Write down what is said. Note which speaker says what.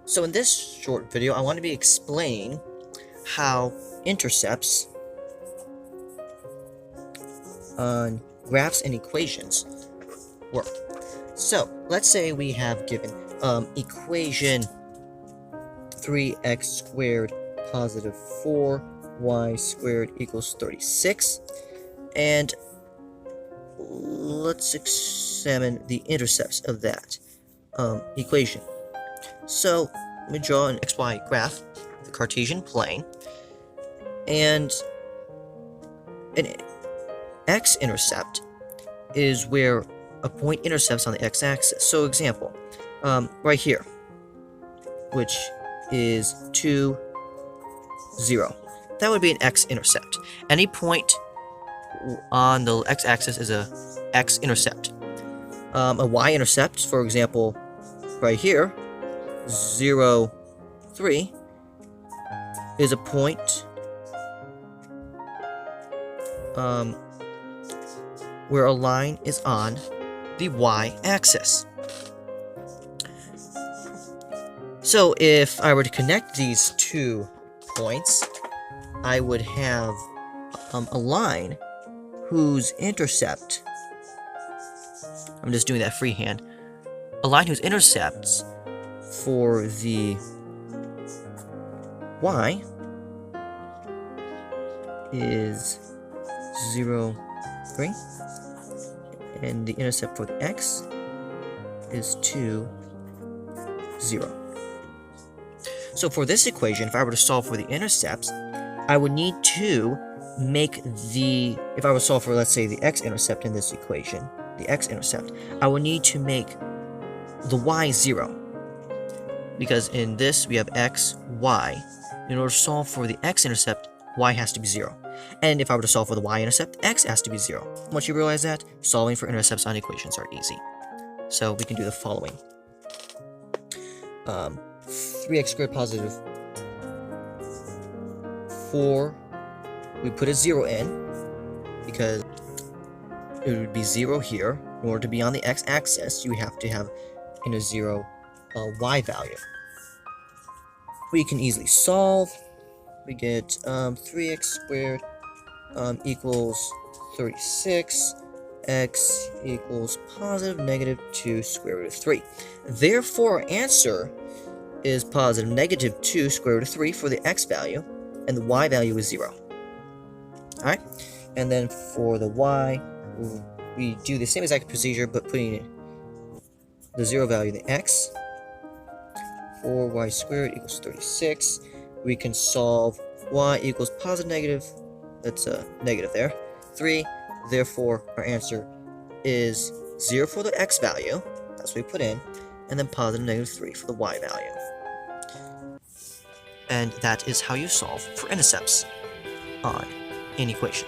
Speaker 1: So in this short video, I want to be explaining how intercepts on graphs and equations work. So let's say we have given equation 3x squared positive 4y squared equals 36, and let's examine the intercepts of that equation. So let me draw an xy graph, the Cartesian plane, and an x-intercept is where a point intercepts on the x-axis. So example, right here, which is 2, 0. That would be an x-intercept. Any point on the x-axis is a x-intercept. A y-intercept, for example, right here, 0, 3, is a point where a line is on the y-axis. So if I were to connect these two points, I would have a line whose intercept, I'm just doing that freehand, a line whose intercepts for the y is 0, 3, and the intercept for the x is 2, 0. So for this equation, if I were to solve for the intercepts, I would need to make if I were to solve for, let's say, the x-intercept in this equation, the x-intercept, I would need to make the y 0. Because in this, we have x, y. In order to solve for the x-intercept, y has to be 0. And if I were to solve for the y-intercept, x has to be 0. Once you realize that, solving for intercepts on equations are easy. So we can do the following. 3x squared positive 4, we put a 0 in, because it would be 0 here. In order to be on the x-axis, you have to have in a 0 y value. We can easily solve. We get 3x squared equals 36, x equals positive negative 2 square root of 3. Therefore, our answer is positive negative 2 square root of 3 for the x value, and the y value is 0. Alright? And then for the y, we do the same exact procedure, but putting the 0 value in the x. 4y squared equals 36. We can solve y equals positive negative, that's a negative there, 3. Therefore, our answer is 0 for the x value, that's what we put in, and then positive negative 3 for the y value. And that is how you solve for intercepts on an equation.